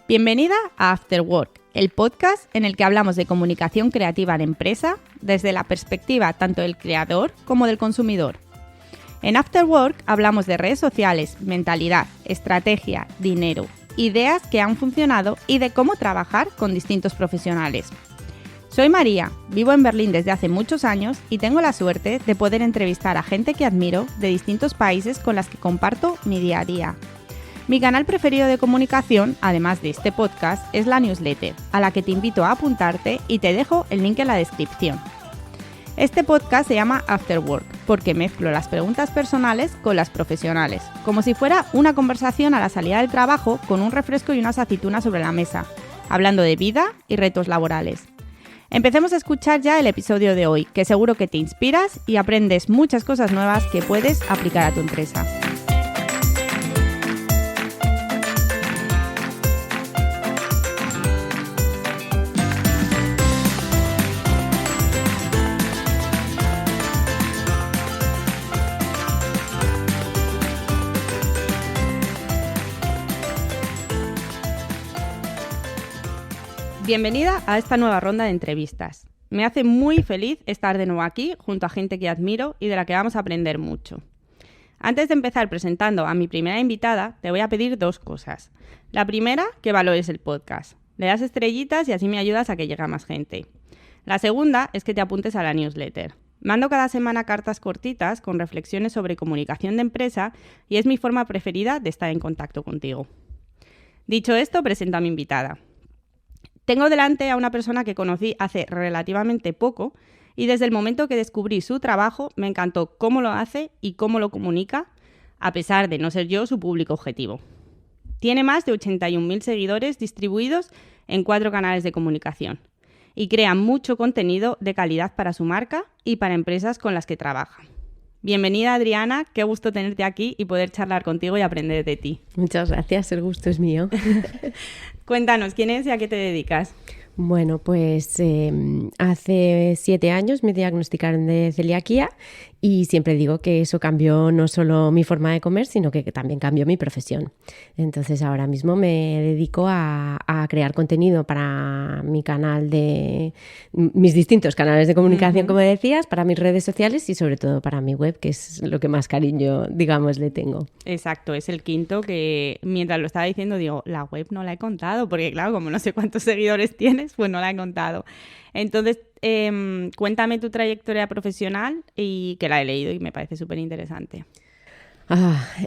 Bienvenida a After Work, el podcast en el que hablamos de comunicación creativa en empresa desde la perspectiva tanto del creador como del consumidor. En After Work hablamos de redes sociales, mentalidad, estrategia, dinero, ideas que han funcionado y de cómo trabajar con distintos profesionales. Soy María, vivo en Berlín desde hace muchos años y tengo la suerte de poder entrevistar a gente que admiro de distintos países con las que comparto mi día a día. Mi canal preferido de comunicación, además de este podcast, es la newsletter, a la que te invito a apuntarte y te dejo el link en la descripción. Este podcast se llama After Work porque mezclo las preguntas personales con las profesionales, como si fuera una conversación a la salida del trabajo con un refresco y unas aceitunas sobre la mesa, hablando de vida y retos laborales. Empecemos a escuchar ya el episodio de hoy, que seguro que te inspiras y aprendes muchas cosas nuevas que puedes aplicar a tu empresa. Bienvenida a esta nueva ronda de entrevistas. Me hace muy feliz estar de nuevo aquí junto a gente que admiro y de la que vamos a aprender mucho. Antes de empezar presentando a mi primera invitada, te voy a pedir dos cosas. La primera, que valores el podcast. Le das estrellitas y así me ayudas a que llegue a más gente. La segunda es que te apuntes a la newsletter. Mando cada semana cartas cortitas con reflexiones sobre comunicación de empresa y es mi forma preferida de estar en contacto contigo. Dicho esto, presento a mi invitada. Tengo delante a una persona que conocí hace relativamente poco y desde el momento que descubrí su trabajo me encantó cómo lo hace y cómo lo comunica, a pesar de no ser yo su público objetivo. Tiene más de 81.000 seguidores distribuidos en 4 canales de comunicación y crea mucho contenido de calidad para su marca y para empresas con las que trabaja. Bienvenida, Adriana, qué gusto tenerte aquí y poder charlar contigo y aprender de ti. Muchas gracias, el gusto es mío. Cuéntanos, ¿quién eres y a qué te dedicas? Bueno, pues hace 7 años me diagnosticaron de celiaquía y siempre digo que eso cambió no solo mi forma de comer, sino que también cambió mi profesión. Entonces ahora mismo me dedico a crear contenido para mi canal mis distintos canales de comunicación, como decías, para mis redes sociales y sobre todo para mi web, que es lo que más cariño, digamos, le tengo. Exacto, es el quinto que mientras lo estaba diciendo digo, la web no la he contado, porque claro, como no sé cuántos seguidores tienes, pues no la he contado. Entonces, cuéntame tu trayectoria profesional y que la he leído y me parece súper interesante.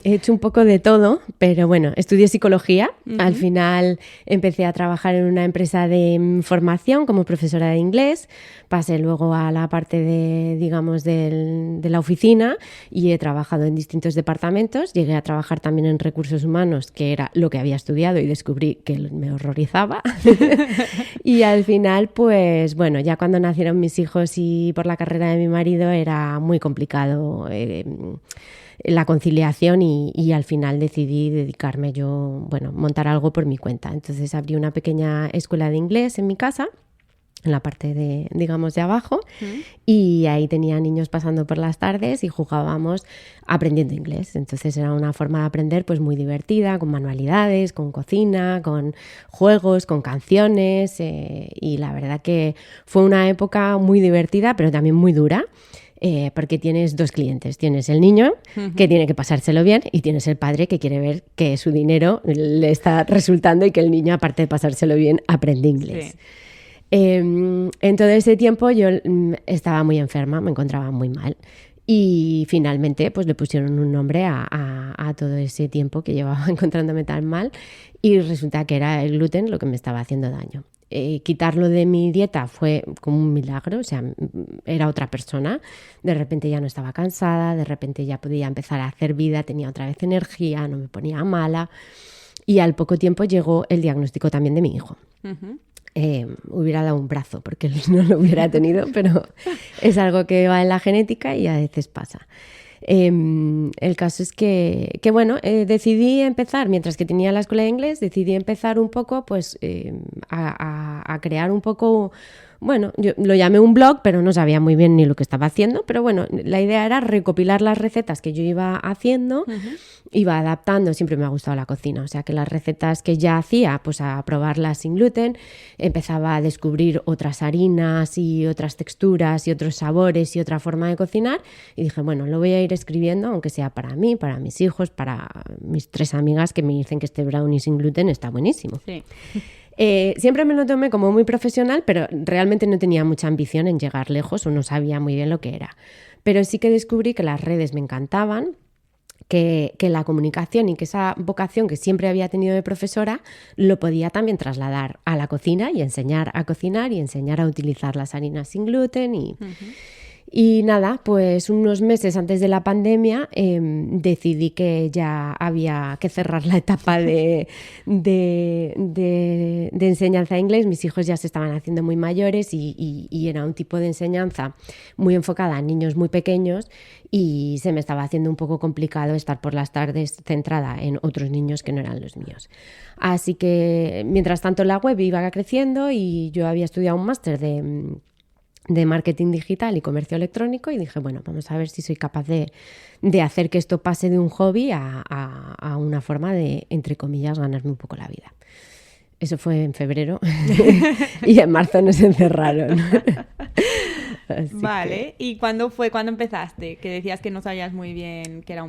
He hecho un poco de todo, pero bueno, estudié psicología. Al final empecé a trabajar en una empresa de formación como profesora de inglés. Pasé luego a la parte de la oficina y he trabajado en distintos departamentos. Llegué a trabajar también en recursos humanos, que era lo que había estudiado y descubrí que me horrorizaba. Y al final, pues bueno, ya cuando nacieron mis hijos y por la carrera de mi marido era muy complicado la conciliación y al final decidí dedicarme montar algo por mi cuenta. Entonces abrí una pequeña escuela de inglés en mi casa, en la parte de abajo, y ahí tenía niños pasando por las tardes y jugábamos aprendiendo inglés. Entonces era una forma de aprender pues muy divertida, con manualidades, con cocina, con juegos, con canciones y la verdad que fue una época muy divertida, pero también muy dura. Porque tienes 2 clientes. Tienes el niño que tiene que pasárselo bien y tienes el padre que quiere ver que su dinero le está resultando y que el niño, aparte de pasárselo bien, aprende inglés. Sí. En todo ese tiempo yo estaba muy enferma, me encontraba muy mal y finalmente pues le pusieron un nombre a todo ese tiempo que llevaba encontrándome tan mal y resulta que era el gluten lo que me estaba haciendo daño. Quitarlo de mi dieta fue como un milagro, o sea, era otra persona, de repente ya no estaba cansada, de repente ya podía empezar a hacer vida, tenía otra vez energía, no me ponía mala y al poco tiempo llegó el diagnóstico también de mi hijo. Hubiera dado un brazo porque no lo hubiera tenido, pero es algo que va en la genética y a veces pasa. El caso es que decidí empezar, mientras que tenía la escuela de inglés, decidí empezar un poco pues a crear un poco bueno, yo lo llamé un blog, pero no sabía muy bien ni lo que estaba haciendo, pero bueno, la idea era recopilar las recetas que yo iba haciendo, iba adaptando, siempre me ha gustado la cocina, o sea que las recetas que ya hacía, pues a probarlas sin gluten, empezaba a descubrir otras harinas y otras texturas y otros sabores y otra forma de cocinar, y dije, bueno, lo voy a ir escribiendo, aunque sea para mí, para mis hijos, para mis 3 amigas que me dicen que este brownie sin gluten está buenísimo. Sí. Siempre me lo tomé como muy profesional, pero realmente no tenía mucha ambición en llegar lejos o no sabía muy bien lo que era. Pero sí que descubrí que las redes me encantaban, que la comunicación y que esa vocación que siempre había tenido de profesora lo podía también trasladar a la cocina y enseñar a cocinar y enseñar a utilizar las harinas sin gluten y nada, pues unos meses antes de la pandemia decidí que ya había que cerrar la etapa de enseñanza de inglés. Mis hijos ya se estaban haciendo muy mayores y era un tipo de enseñanza muy enfocada a niños muy pequeños y se me estaba haciendo un poco complicado estar por las tardes centrada en otros niños que no eran los míos. Así que mientras tanto la web iba creciendo y yo había estudiado un máster de marketing digital y comercio electrónico y dije, bueno, vamos a ver si soy capaz de hacer que esto pase de un hobby a una forma de, entre comillas, ganarme un poco la vida. Eso fue en febrero y en marzo nos encerraron. Vale, ¿y cuándo empezaste? Que decías que no sabías muy bien que era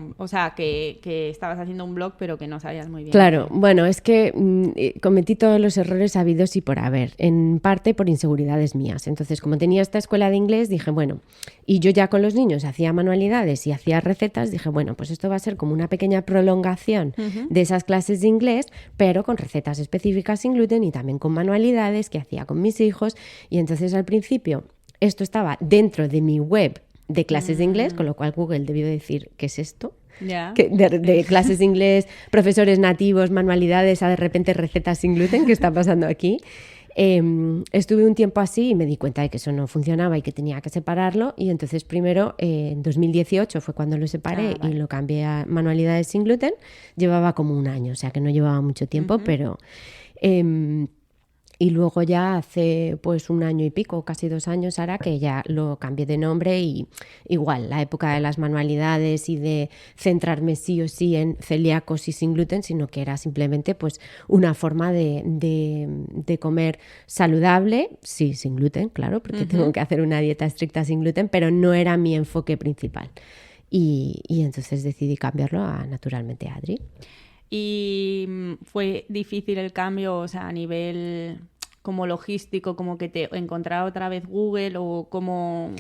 que estabas haciendo un blog, pero que no sabías muy bien. Claro, bueno, es que cometí todos los errores habidos y por haber, en parte por inseguridades mías. Entonces, como tenía esta escuela de inglés, dije, bueno, y yo ya con los niños hacía manualidades y hacía recetas, dije, bueno, pues esto va a ser como una pequeña prolongación de esas clases de inglés, pero con recetas específicas sin gluten y también con manualidades que hacía con mis hijos. Y entonces al principio esto estaba dentro de mi web de clases de inglés, con lo cual Google debió decir, ¿qué es esto? Yeah. De clases de inglés, profesores nativos, manualidades, a de repente recetas sin gluten, ¿qué está pasando aquí? Estuve un tiempo así y me di cuenta de que eso no funcionaba y que tenía que separarlo y entonces primero en 2018 fue cuando lo separé y lo cambié a manualidades sin gluten. Llevaba como un año, o sea que no llevaba mucho tiempo, pero... y luego ya hace pues 1 año y pico, casi 2 años ahora, que ya lo cambié de nombre y igual, la época de las manualidades y de centrarme sí o sí en celíacos y sin gluten, sino que era simplemente pues una forma de comer saludable, sí, sin gluten, claro, porque tengo que hacer una dieta estricta sin gluten, pero no era mi enfoque principal. Y entonces decidí cambiarlo a Naturalmente Adri. ¿Y fue difícil el cambio, o sea, a nivel como logístico, como que te encontraba otra vez Google o cómo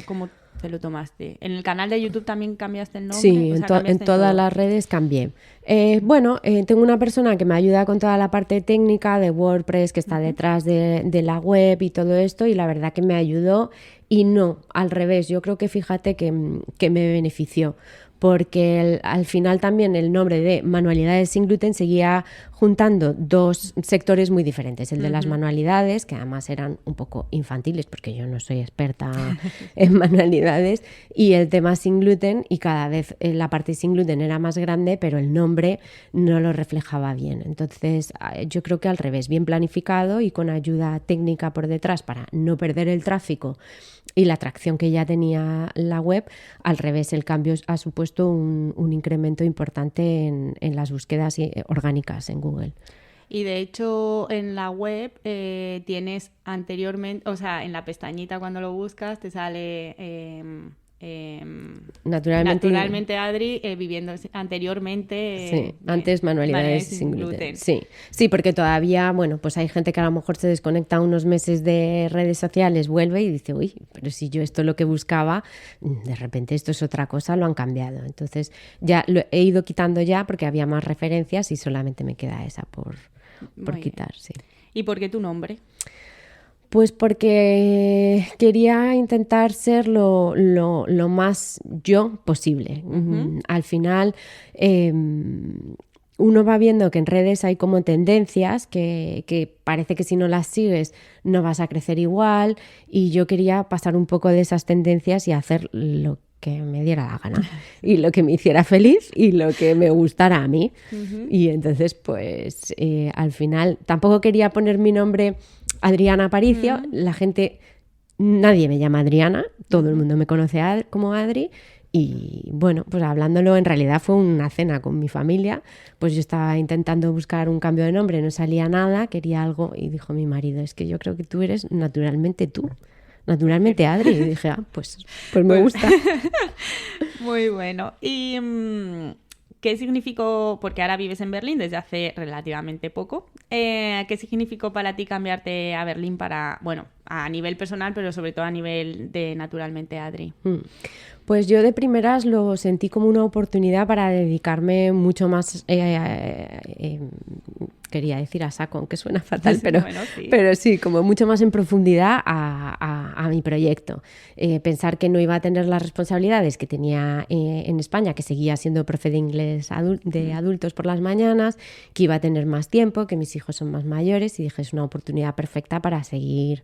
te lo tomaste? ¿En el canal de YouTube también cambiaste el nombre? Sí, en todas las redes cambié. Tengo una persona que me ayuda con toda la parte técnica de WordPress que está detrás de la web y todo esto y la verdad que me ayudó y no, al revés, yo creo que fíjate que me benefició. Porque al final también el nombre de manualidades sin gluten seguía juntando 2 sectores muy diferentes. El de las manualidades, que además eran un poco infantiles, porque yo no soy experta en manualidades, y el tema sin gluten, y cada vez la parte sin gluten era más grande, pero el nombre no lo reflejaba bien. Entonces yo creo que al revés, bien planificado y con ayuda técnica por detrás para no perder el tráfico y la atracción que ya tenía la web, al revés, el cambio ha supuesto un incremento importante en las búsquedas orgánicas en Google. Y de hecho en la web tienes anteriormente, o sea, en la pestañita cuando lo buscas te sale naturalmente Adri viviendo anteriormente. Sí, antes manualidades sin gluten. Sí, porque todavía, bueno, pues hay gente que a lo mejor se desconecta unos meses de redes sociales, vuelve y dice, uy, pero si yo esto es lo que buscaba, de repente esto es otra cosa, lo han cambiado. Entonces ya lo he ido quitando ya porque había más referencias y solamente me queda esa por quitar, sí. ¿Y por qué tu nombre? Pues porque quería intentar ser lo más yo posible. Al final uno va viendo que en redes hay como tendencias que parece que si no las sigues no vas a crecer igual y yo quería pasar un poco de esas tendencias y hacer lo que me diera la gana y lo que me hiciera feliz y lo que me gustara a mí. Y entonces pues al final tampoco quería poner mi nombre Adriana Aparicio, la gente nadie me llama Adriana, todo el mundo me conoce como Adri. Y bueno, pues hablándolo, en realidad fue una cena con mi familia, pues yo estaba intentando buscar un cambio de nombre, no salía nada, quería algo y dijo mi marido, es que yo creo que tú eres naturalmente tú, naturalmente Adri. Y dije, pues me gusta. Muy bueno. ¿Y qué significó, porque ahora vives en Berlín desde hace relativamente poco, qué significó para ti cambiarte a Berlín para, bueno, a nivel personal, pero sobre todo a nivel de naturalmente Adri? Pues yo de primeras lo sentí como una oportunidad para dedicarme mucho más, quería decir a saco, aunque suena fatal, pero, bueno, sí. Pero sí, como mucho más en profundidad a mi proyecto. Pensar que no iba a tener las responsabilidades que tenía en España, que seguía siendo profe de inglés de adultos por las mañanas, que iba a tener más tiempo, que mis hijos son más mayores, y dije, es una oportunidad perfecta para seguir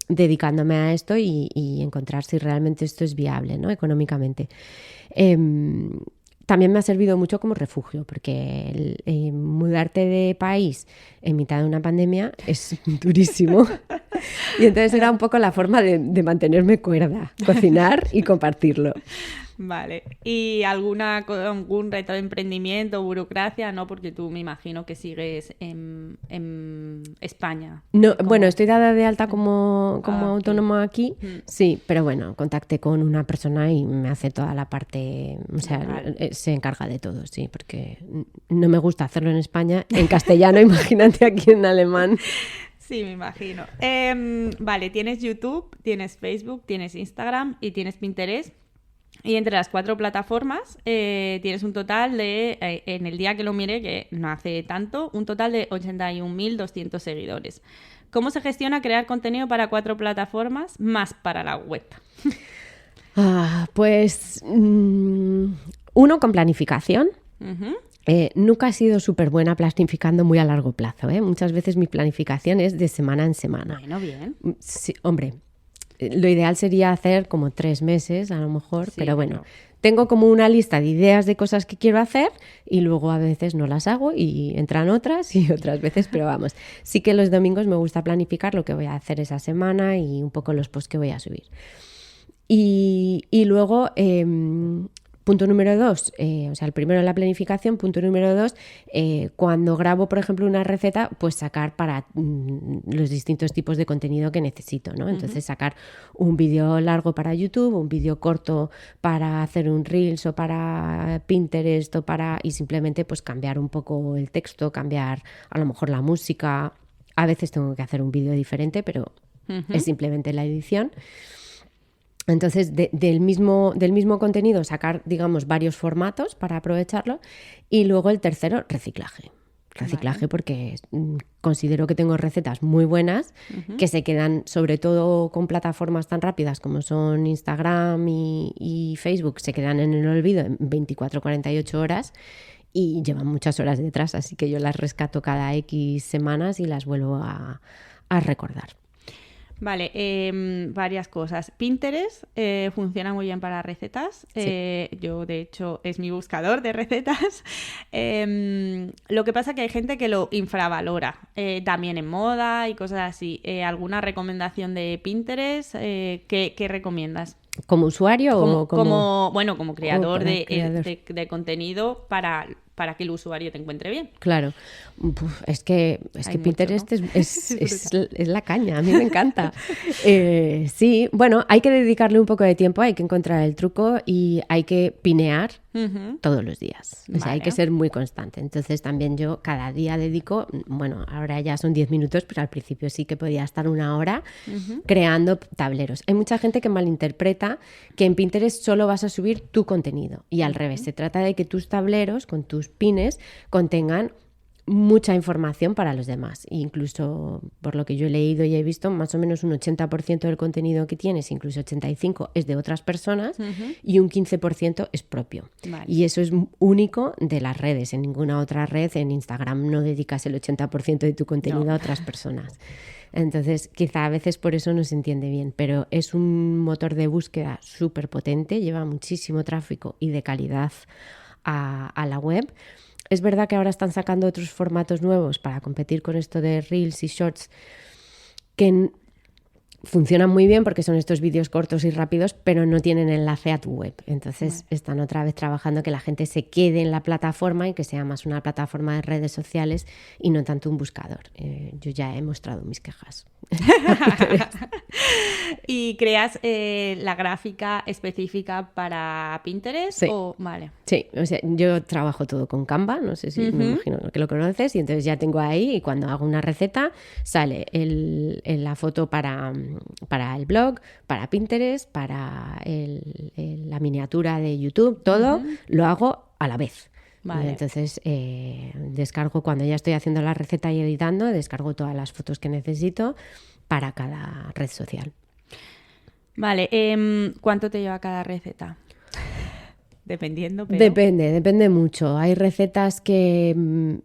dedicándome a esto y encontrar si realmente esto es viable, ¿no? Económicamente. También me ha servido mucho como refugio, porque mudarte de país en mitad de una pandemia es durísimo. Y entonces era un poco la forma de mantenerme cuerda, cocinar y compartirlo. Vale. ¿Y algún reto de emprendimiento o burocracia? No, porque tú me imagino que sigues en España. No, bueno, estoy dada de alta como autónoma aquí, sí, pero bueno, contacté con una persona y me hace toda la parte, o sea, se encarga de todo, sí, porque no me gusta hacerlo en España, en castellano, imagínate aquí en alemán. Sí, me imagino. Vale, tienes YouTube, tienes Facebook, tienes Instagram y tienes Pinterest. Y entre las 4 plataformas tienes un total de, en el día que lo miré, que no hace tanto, un total de 81.200 seguidores. ¿Cómo se gestiona crear contenido para 4 plataformas más para la web? Pues uno, con planificación. Uh-huh. Nunca he sido súper buena planificando muy a largo plazo, ¿eh? Muchas veces mi planificación es de semana en semana. Bueno, bien. Sí, hombre. Lo ideal sería hacer como 3 meses, a lo mejor, sí, pero bueno, tengo como una lista de ideas de cosas que quiero hacer y luego a veces no las hago y entran otras y otras veces, pero vamos, sí que los domingos me gusta planificar lo que voy a hacer esa semana y un poco los posts que voy a subir. Y luego, punto número 2, o sea, el primero la planificación, punto número 2, cuando grabo, por ejemplo, una receta, pues sacar para los distintos tipos de contenido que necesito, ¿no? Entonces sacar un vídeo largo para YouTube, un vídeo corto para hacer un Reels o para Pinterest y simplemente pues cambiar un poco el texto, cambiar a lo mejor la música. A veces tengo que hacer un vídeo diferente, pero es simplemente la edición. Entonces, del mismo contenido sacar, digamos, varios formatos para aprovecharlo. Y luego el tercero, reciclaje. Reciclaje, vale. Porque considero que tengo recetas muy buenas que se quedan, sobre todo con plataformas tan rápidas como son Instagram y Facebook, se quedan en el olvido en 24-48 horas y llevan muchas horas detrás. Así que yo las rescato cada X semanas y las vuelvo a recordar. Vale, varias cosas. Pinterest funciona muy bien para recetas. Sí. Yo, de hecho, es mi buscador de recetas. Lo que pasa es que hay gente que lo infravalora. También en moda y cosas así. ¿Alguna recomendación de Pinterest? ¿Qué recomiendas? ¿Como usuario o como...? Como creador de contenido para que el usuario te encuentre bien. Claro. Es que Pinterest mucho, ¿no? es la caña, a mí me encanta. Sí, bueno, hay que dedicarle un poco de tiempo, hay que encontrar el truco y hay que pinear todos los días. O sea, hay que ser muy constante. Entonces también yo cada día dedico, bueno, ahora ya son 10 minutos, pero al principio sí que podía estar 1 hora creando tableros. Hay mucha gente que malinterpreta que en Pinterest solo vas a subir tu contenido y al revés, se trata de que tus tableros con tus pines contengan mucha información para los demás. Incluso por lo que yo he leído y he visto, más o menos un 80% del contenido que tienes, incluso 85%, es de otras personas y un 15% es propio. Vale. Y eso es único de las redes. En ninguna otra red, en Instagram, no dedicas el 80% de tu contenido a otras personas. Entonces, quizá a veces por eso no se entiende bien, pero es un motor de búsqueda súper potente, lleva muchísimo tráfico y de calidad a la web. Es verdad que ahora están sacando otros formatos nuevos para competir con esto de Reels y Shorts que funcionan muy bien porque son estos vídeos cortos y rápidos, pero no tienen enlace a tu web. Entonces están otra vez trabajando que la gente se quede en la plataforma y que sea más una plataforma de redes sociales y no tanto un buscador. Yo ya he mostrado mis quejas. ¿Y creas la gráfica específica para Pinterest? Sí. Vale. Sí, o sea, yo trabajo todo con Canva, no sé si me imagino que lo conoces, y entonces ya tengo ahí y cuando hago una receta sale la foto para el blog, para Pinterest, para la miniatura de YouTube, todo lo hago a la vez. Vale. Entonces descargo, cuando ya estoy haciendo la receta y editando, descargo todas las fotos que necesito para cada red social. Vale, ¿cuánto te lleva cada receta? Dependiendo, pero... Depende mucho. Hay recetas que...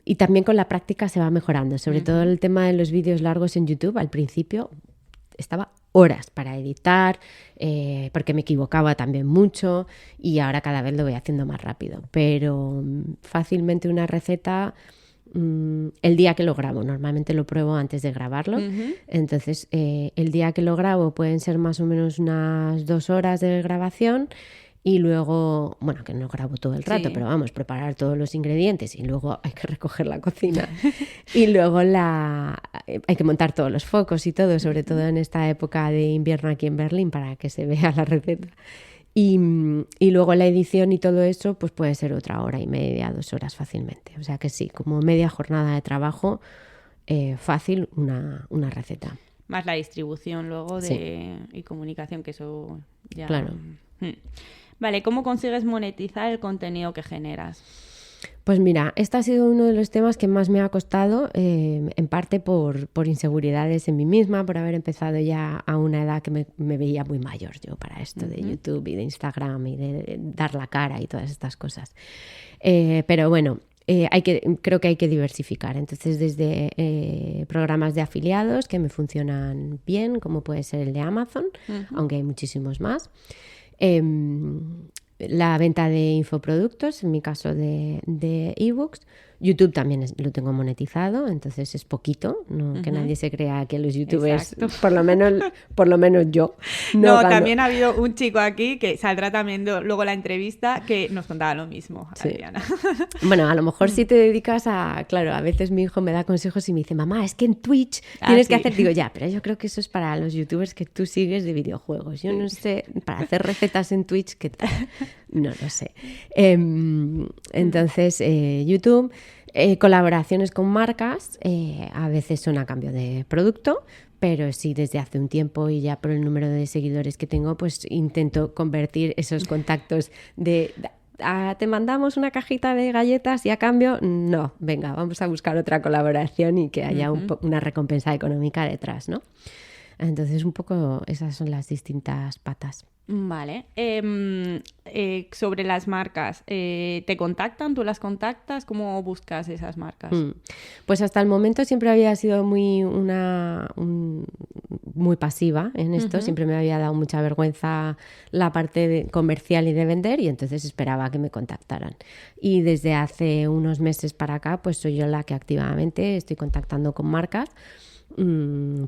Y también con la práctica se va mejorando. Sobre todo el tema de los vídeos largos en YouTube. Al principio estaba horas para editar, porque me equivocaba también mucho y ahora cada vez lo voy haciendo más rápido. Pero fácilmente una receta... el día que lo grabo, normalmente lo pruebo antes de grabarlo, entonces el día que lo grabo pueden ser más o menos unas 2 horas de grabación y luego, bueno, que no grabo todo el rato, pero vamos, preparar todos los ingredientes y luego hay que recoger la cocina y luego hay que montar todos los focos y todo, sobre todo en esta época de invierno aquí en Berlín para que se vea la receta. Y luego la edición y todo eso pues puede ser otra 1h30, 2 horas fácilmente. O sea que sí, como media jornada de trabajo, fácil una receta. Más la distribución luego y comunicación, que eso ya... Claro. Vale, ¿cómo consigues monetizar el contenido que generas? Pues mira, este ha sido uno de los temas que más me ha costado, en parte por inseguridades en mí misma, por haber empezado ya a una edad que me veía muy mayor yo para esto de YouTube y de Instagram y de dar la cara y todas estas cosas. Pero bueno, creo que hay que diversificar. Entonces, desde programas de afiliados que me funcionan bien, como puede ser el de Amazon, aunque hay muchísimos más. La venta de infoproductos, en mi caso de ebooks. YouTube también lo tengo monetizado, entonces es poquito, no que nadie se crea que los youtubers, por lo menos yo. No, también ha habido un chico aquí que saldrá también luego la entrevista que nos contaba lo mismo, Adriana. Bueno, a lo mejor si te dedicas claro, a veces mi hijo me da consejos y me dice, mamá, es que en Twitch tienes que hacer, digo, ya, pero yo creo que eso es para los youtubers que tú sigues de videojuegos. Yo no sé, para hacer recetas en Twitch, ¿qué tal? No lo sé. Entonces, YouTube... colaboraciones con marcas, a veces son a cambio de producto, pero sí desde hace un tiempo y ya por el número de seguidores que tengo, pues intento convertir esos contactos te mandamos una cajita de galletas y a cambio, no, venga, vamos a buscar otra colaboración y que haya una recompensa económica detrás, ¿no? Entonces un poco esas son las distintas patas. Vale. Sobre las marcas, ¿te contactan? ¿Tú las contactas? ¿Cómo buscas esas marcas? Pues hasta el momento siempre había sido muy pasiva en esto. Siempre me había dado mucha vergüenza la parte comercial y de vender y entonces esperaba que me contactaran. Y desde hace unos meses para acá pues soy yo la que activamente estoy contactando con marcas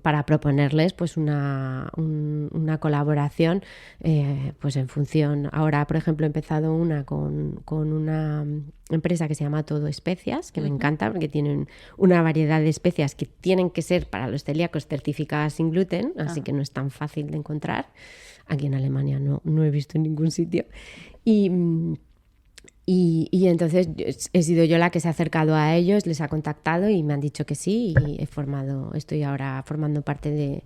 para proponerles pues una colaboración pues en función. Ahora, por ejemplo, he empezado una con una empresa que se llama Todo Especias, que me encanta porque tienen una variedad de especias que tienen que ser para los celíacos certificadas sin gluten, así que no es tan fácil de encontrar. Aquí en Alemania no he visto en ningún sitio. Y entonces he sido yo la que se ha acercado a ellos, les ha contactado y me han dicho que sí y estoy ahora formando parte de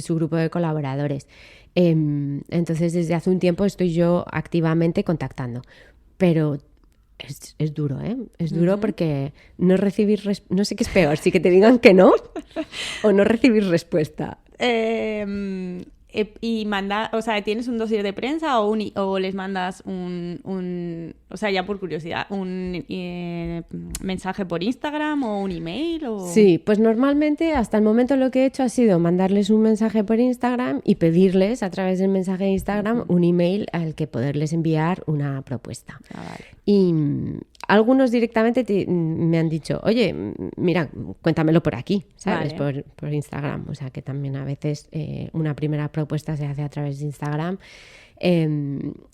su grupo de colaboradores. Entonces desde hace un tiempo estoy yo activamente contactando, pero es duro, ¿eh? Es duro porque no recibir, no sé qué es peor, si que te digan que no o no recibir respuesta. Y ¿tienes un dossier de prensa o les mandas un O sea, ya por curiosidad, ¿un mensaje por Instagram o un email? O... Sí, pues normalmente hasta el momento lo que he hecho ha sido mandarles un mensaje por Instagram y pedirles a través del mensaje de Instagram un email al que poderles enviar una propuesta. Vale. Y algunos directamente me han dicho, oye, mira, cuéntamelo por aquí, ¿sabes? Vale. Por Instagram. O sea que también a veces una primera propuesta se hace a través de Instagram.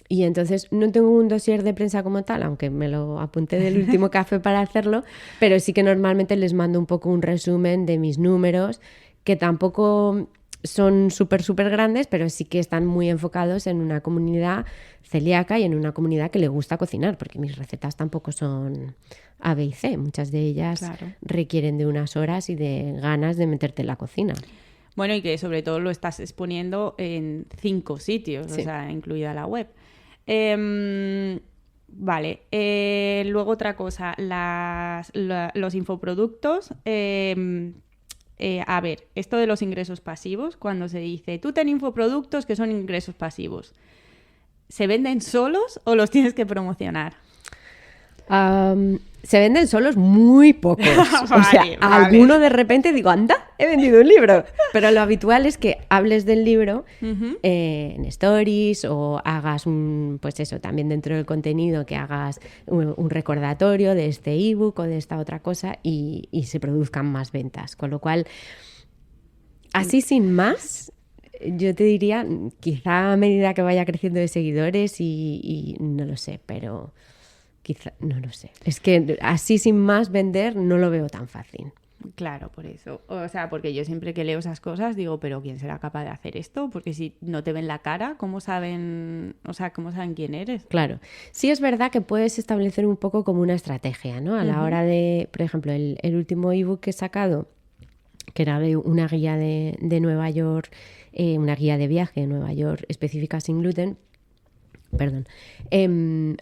Y entonces no tengo un dossier de prensa como tal, aunque me lo apunté del último café para hacerlo, pero sí que normalmente les mando un poco un resumen de mis números, que tampoco son súper grandes, pero sí que están muy enfocados en una comunidad celíaca y en una comunidad que le gusta cocinar, porque mis recetas tampoco son A, B y C. Muchas de ellas requieren de unas horas y de ganas de meterte en la cocina. Bueno, y que sobre todo lo estás exponiendo en 5 sitios, Sí. o sea, incluida la web. Vale. Luego otra cosa, los infoproductos. A ver, esto de los ingresos pasivos, cuando se dice, tú ten infoproductos que son ingresos pasivos, ¿se venden solos o los tienes que promocionar? Se venden solos muy pocos. Vale, o sea, vale. alguno de repente digo, anda, he vendido un libro. Pero lo habitual es que hables del libro en stories o hagas pues eso, también dentro del contenido que hagas un recordatorio de este ebook o de esta otra cosa y se produzcan más ventas. Con lo cual, así sin más, yo te diría, quizá a medida que vaya creciendo de seguidores y no lo sé, pero... Quizá, no lo sé. Es que así sin más vender no lo veo tan fácil. Claro, por eso. O sea, porque yo siempre que leo esas cosas digo, pero ¿quién será capaz de hacer esto? Porque si no te ven la cara, ¿cómo saben, o sea, cómo saben quién eres? Claro. Sí es verdad que puedes establecer un poco como una estrategia, ¿no? A la hora de, por ejemplo, el último ebook que he sacado, que era de una guía de Nueva York, una guía de viaje de Nueva York específica sin gluten. Perdón.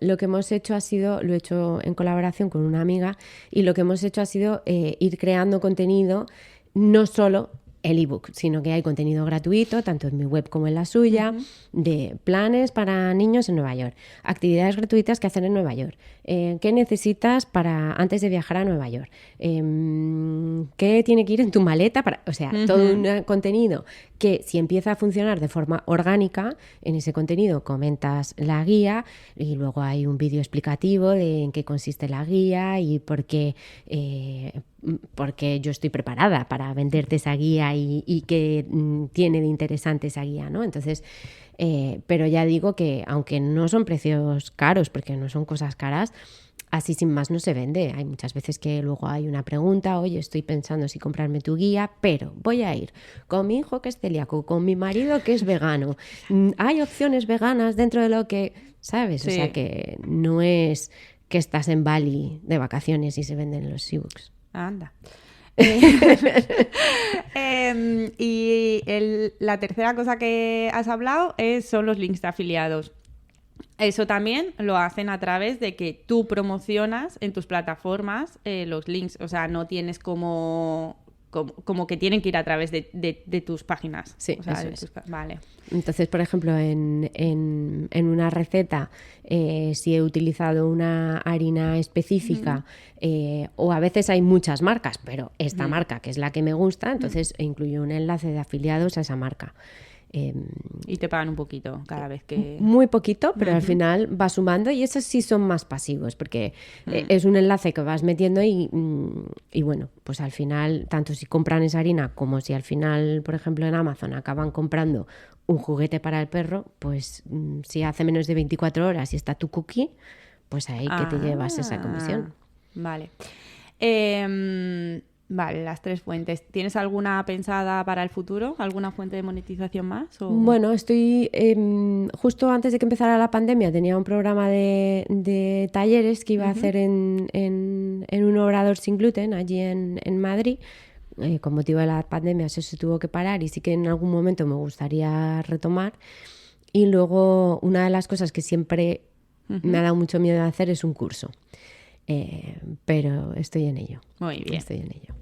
Lo que hemos hecho ha sido, lo he hecho en colaboración con una amiga, y lo que hemos hecho ha sido ir creando contenido, no solo el ebook, sino que hay contenido gratuito, tanto en mi web como en la suya, de planes para niños en Nueva York, actividades gratuitas que hacer en Nueva York, qué necesitas para antes de viajar a Nueva York, qué tiene que ir en tu maleta, o sea, todo un contenido que si empieza a funcionar de forma orgánica, en ese contenido comentas la guía y luego hay un vídeo explicativo de en qué consiste la guía y por qué porque yo estoy preparada para venderte esa guía y qué tiene de interesante esa guía, ¿no? Entonces, pero ya digo que aunque no son precios caros, porque no son cosas caras, así sin más no se vende. Hay muchas veces que luego hay una pregunta, oye, estoy pensando si comprarme tu guía, pero voy a ir con mi hijo que es celíaco, con mi marido que es vegano. Hay opciones veganas dentro de lo que, ¿sabes? Sí. O sea que no es que estás en Bali de vacaciones y se venden los ebooks. Anda. Y la tercera cosa que has hablado son los links de afiliados. Eso también lo hacen a través de que tú promocionas en tus plataformas los links. O sea, no tienes como que tienen que ir a través de tus páginas. Sí, o sea, eso es. Vale. Entonces, por ejemplo, en una receta, si he utilizado una harina específica, o a veces hay muchas marcas, pero esta marca, que es la que me gusta, entonces incluyo un enlace de afiliados a esa marca. Y te pagan un poquito cada vez que... Muy poquito, pero al final va sumando y esos sí son más pasivos porque es un enlace que vas metiendo y bueno, pues al final, tanto si compran esa harina como si al final, por ejemplo, en Amazon acaban comprando un juguete para el perro, pues si hace menos de 24 horas y está tu cookie, pues ahí que te llevas esa comisión. Vale. Vale, las 3 fuentes. ¿Tienes alguna pensada para el futuro? ¿Alguna fuente de monetización más? ¿O? Bueno, estoy justo antes de que empezara la pandemia tenía un programa de talleres que iba a hacer en un obrador sin gluten allí en Madrid. Con motivo de la pandemia eso se tuvo que parar y sí que en algún momento me gustaría retomar. Y luego una de las cosas que siempre me ha dado mucho miedo de hacer es un curso. Pero estoy en ello. Muy bien. Estoy en ello.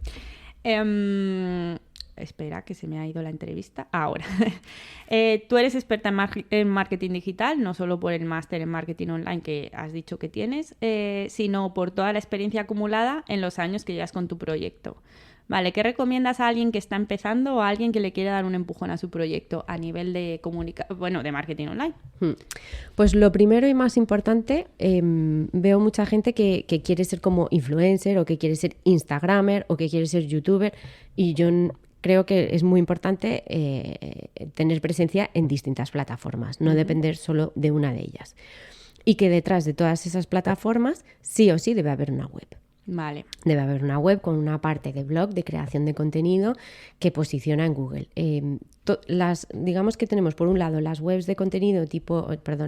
Espera, que se me ha ido la entrevista. Ahora. Tú eres experta en marketing digital, no solo por el máster en marketing online que has dicho que tienes, sino por toda la experiencia acumulada en los años que llevas con tu proyecto. Vale, ¿qué recomiendas a alguien que está empezando o a alguien que le quiere dar un empujón a su proyecto a nivel de de marketing online? Pues lo primero y más importante, veo mucha gente que quiere ser como influencer o que quiere ser instagramer o que quiere ser youtuber, y yo creo que es muy importante tener presencia en distintas plataformas, no depender solo de una de ellas. Y que detrás de todas esas plataformas sí o sí debe haber una web. Vale. Debe haber una web con una parte de blog, de creación de contenido que posiciona en Google. Digamos que tenemos por un lado las webs de contenido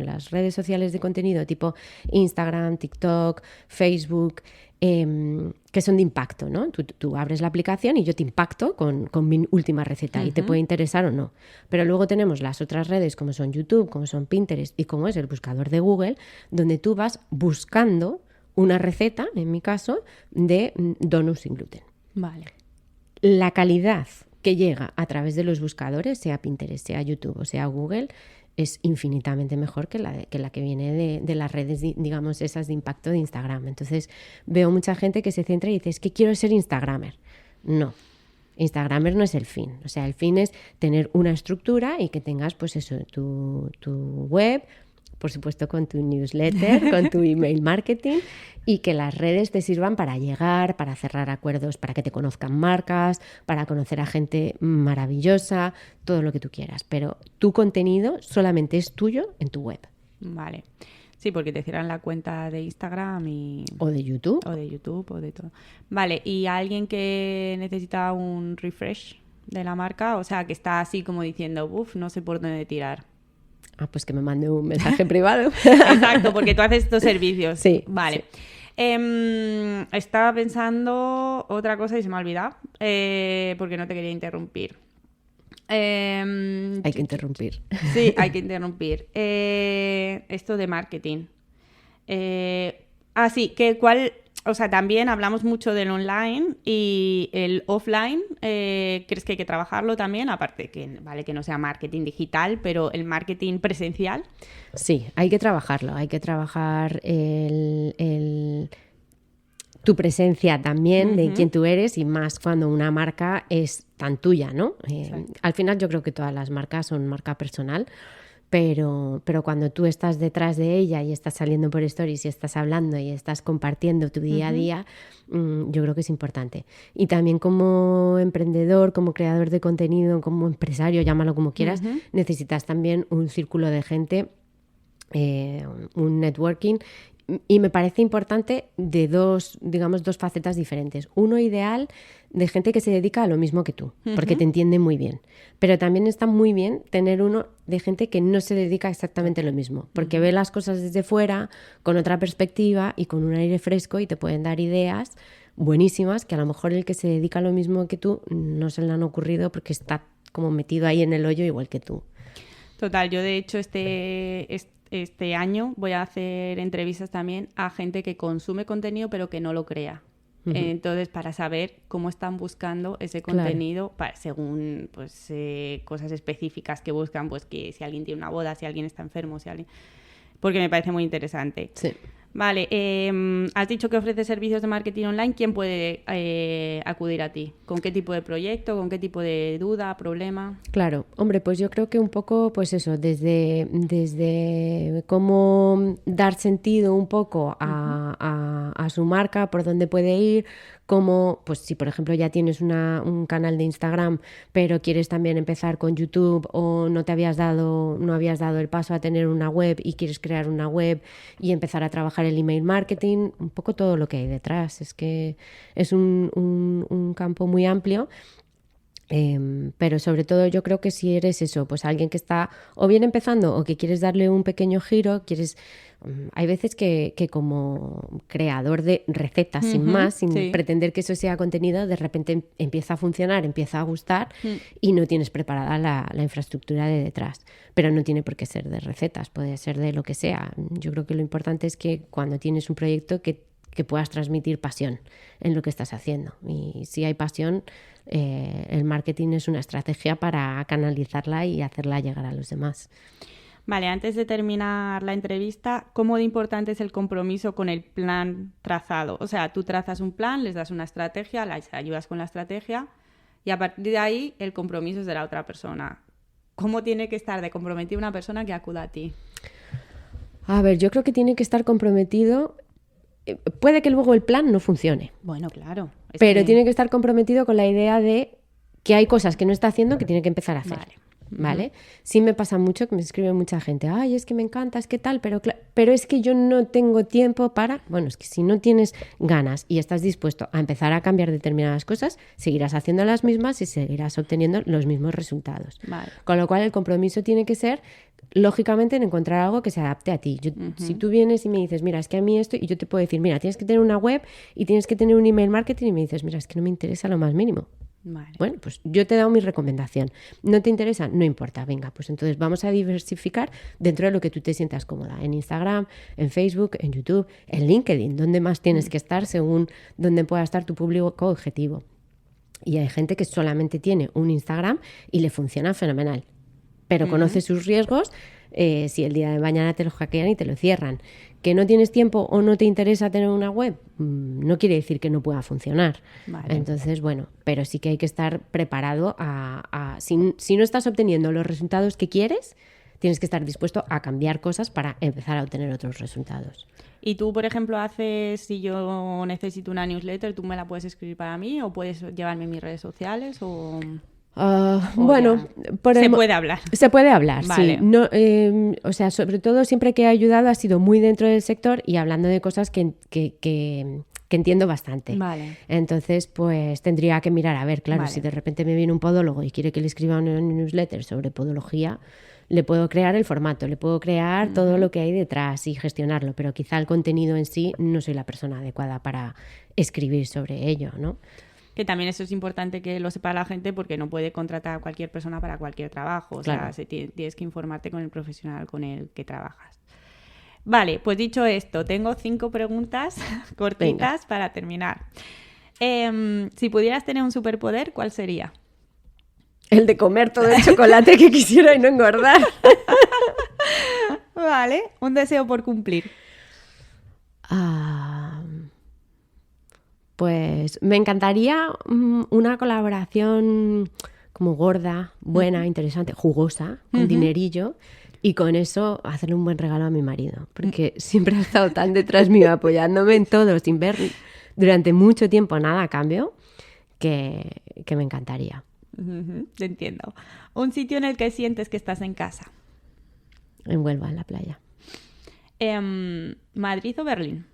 las redes sociales de contenido tipo Instagram, TikTok, Facebook, que son de impacto, ¿no? Tú abres la aplicación y yo te impacto con mi última receta y te puede interesar o no. Pero luego tenemos las otras redes como son YouTube, como son Pinterest y como es el buscador de Google, donde tú vas buscando una receta, en mi caso, de donuts sin gluten. Vale. La calidad que llega a través de los buscadores, sea Pinterest, sea YouTube o sea Google, es infinitamente mejor que la que viene de las redes, digamos, esas de impacto de Instagram. Entonces, veo mucha gente que se centra y dice, es que quiero ser instagramer. No. Instagramer no es el fin. O sea, el fin es tener una estructura y que tengas, pues eso, tu web, por supuesto con tu newsletter, con tu email marketing, y que las redes te sirvan para llegar, para cerrar acuerdos, para que te conozcan marcas, para conocer a gente maravillosa, todo lo que tú quieras. Pero tu contenido solamente es tuyo en tu web. Vale. Sí, porque te cierran la cuenta de Instagram o de YouTube. O de YouTube, o de todo. Vale, ¿y alguien que necesita un refresh de la marca? O sea, que está así como diciendo, no sé por dónde tirar. Ah, pues que me mande un mensaje privado. Exacto, porque tú haces estos servicios. Sí. Vale. Sí. Estaba pensando otra cosa y se me ha olvidado, porque no te quería interrumpir. Hay que interrumpir. Sí, hay que interrumpir. Esto de marketing. O sea, también hablamos mucho del online y el offline. ¿Crees que hay que trabajarlo también? Aparte que vale que no sea marketing digital, pero el marketing presencial. Sí, hay que trabajarlo. Hay que trabajar tu presencia también de quién tú eres, y más cuando una marca es tan tuya, ¿no? Al final yo creo que todas las marcas son marca personal, pero cuando tú estás detrás de ella y estás saliendo por stories y estás hablando y estás compartiendo tu día a día, yo creo que es importante. Y también como emprendedor, como creador de contenido, como empresario, llámalo como quieras, necesitas también un círculo de gente, un networking. Y me parece importante de dos facetas diferentes. Uno ideal de gente que se dedica a lo mismo que tú, porque te entiende muy bien. Pero también está muy bien tener uno de gente que no se dedica exactamente a lo mismo, porque ve las cosas desde fuera, con otra perspectiva y con un aire fresco, y te pueden dar ideas buenísimas que a lo mejor el que se dedica a lo mismo que tú no se le han ocurrido porque está como metido ahí en el hoyo igual que tú. Total, yo de hecho este año voy a hacer entrevistas también a gente que consume contenido pero que no lo crea. Entonces, para saber cómo están buscando ese contenido, según pues cosas específicas que buscan, pues que si alguien tiene una boda, si alguien está enfermo, porque me parece muy interesante. Sí. Vale, has dicho que ofreces servicios de marketing online. ¿Quién puede acudir a ti? ¿Con qué tipo de proyecto? ¿Con qué tipo de duda, problema? Claro, hombre, pues yo creo que un poco, pues eso, desde cómo dar sentido un poco a su marca, por dónde puede ir, como, pues si por ejemplo ya tienes un canal de Instagram, pero quieres también empezar con YouTube, o no habías dado el paso a tener una web y quieres crear una web y empezar a trabajar el email marketing, un poco todo lo que hay detrás. Es que es un campo muy amplio. Pero sobre todo yo creo que si eres eso, pues alguien que está o bien empezando o que quieres darle un pequeño giro, hay veces que como creador de recetas sin más, sin pretender que eso sea contenido, de repente empieza a funcionar, empieza a gustar y no tienes preparada la infraestructura de detrás. Pero no tiene por qué ser de recetas, puede ser de lo que sea. Yo creo que lo importante es que cuando tienes un proyecto que que puedas transmitir pasión en lo que estás haciendo. Y si hay pasión, el marketing es una estrategia para canalizarla y hacerla llegar a los demás. Vale, antes de terminar la entrevista, ¿cómo de importante es el compromiso con el plan trazado? O sea, tú trazas un plan, les das una estrategia, les ayudas con la estrategia y a partir de ahí el compromiso es de la otra persona. ¿Cómo tiene que estar de comprometida una persona que acuda a ti? A ver, yo creo que tiene que estar comprometido. Puede que luego el plan no funcione. Bueno, claro. Pero tiene que estar comprometido con la idea de que hay cosas que no está haciendo que tiene que empezar a hacer. ¿Vale? Sí me pasa mucho que me escribe mucha gente, ay, es que me encanta, es que tal, pero es que yo no tengo tiempo para... Bueno, es que si no tienes ganas y estás dispuesto a empezar a cambiar determinadas cosas, seguirás haciendo las mismas y seguirás obteniendo los mismos resultados. Vale. Con lo cual el compromiso tiene que ser, lógicamente, en encontrar algo que se adapte a ti. Si tú vienes y me dices, mira, es que a mí esto, y yo te puedo decir, mira, tienes que tener una web y tienes que tener un email marketing, y me dices, mira, es que no me interesa lo más mínimo. Vale. Bueno, pues yo te he dado mi recomendación. ¿No te interesa? No importa, venga, pues entonces vamos a diversificar dentro de lo que tú te sientas cómoda. En Instagram, en Facebook, en YouTube, en LinkedIn, donde más tienes que estar según donde pueda estar tu público objetivo. Y hay gente que solamente tiene un Instagram y le funciona fenomenal, pero conoce sus riesgos. Si el día de mañana te lo hackean y te lo cierran. Que no tienes tiempo o no te interesa tener una web, no quiere decir que no pueda funcionar. Vale. Entonces, bueno, pero sí que hay que estar preparado si no estás obteniendo los resultados que quieres, tienes que estar dispuesto a cambiar cosas para empezar a obtener otros resultados. Y tú, por ejemplo, si yo necesito una newsletter, ¿tú me la puedes escribir para mí o puedes llevarme mis redes sociales o...? Bueno, se puede hablar. Se puede hablar, vale. Sí. No, o sea, sobre todo siempre que he ayudado ha sido muy dentro del sector y hablando de cosas que entiendo bastante. Vale. Entonces, pues tendría que mirar, a ver, claro, Vale. si de repente me viene un podólogo y quiere que le escriba una newsletter sobre podología, le puedo crear el formato, le puedo crear todo lo que hay detrás y gestionarlo, pero quizá el contenido en sí no soy la persona adecuada para escribir sobre ello, ¿no? Que también eso es importante que lo sepa la gente porque no puede contratar a cualquier persona para cualquier trabajo. O Claro. sea, tienes que informarte con el profesional con el que trabajas. Vale, pues dicho esto, tengo 5 preguntas cortitas para terminar. Si pudieras tener un superpoder, ¿cuál sería? El de comer todo el chocolate que quisiera y no engordar. Vale, un deseo por cumplir. Pues me encantaría una colaboración como gorda, buena, interesante, jugosa, con dinerillo, y con eso hacerle un buen regalo a mi marido, porque siempre ha estado tan detrás mío apoyándome en todo, sin ver durante mucho tiempo nada a cambio, que me encantaría. Te entiendo. Un sitio en el que sientes que estás en casa. En Huelva, en la playa. ¿Madrid o Berlín?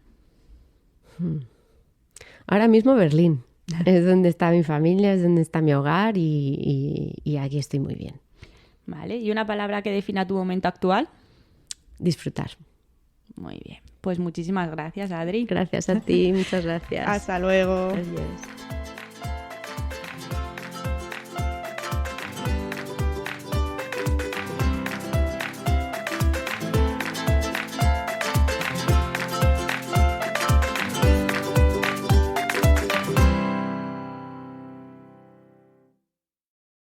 Ahora mismo Berlín. Es donde está mi familia, es donde está mi hogar y aquí estoy muy bien. Vale. ¿Y una palabra que defina tu momento actual? Disfrutar. Muy bien. Pues muchísimas gracias, Adri. Gracias a ti, muchas gracias. Hasta luego. Adiós.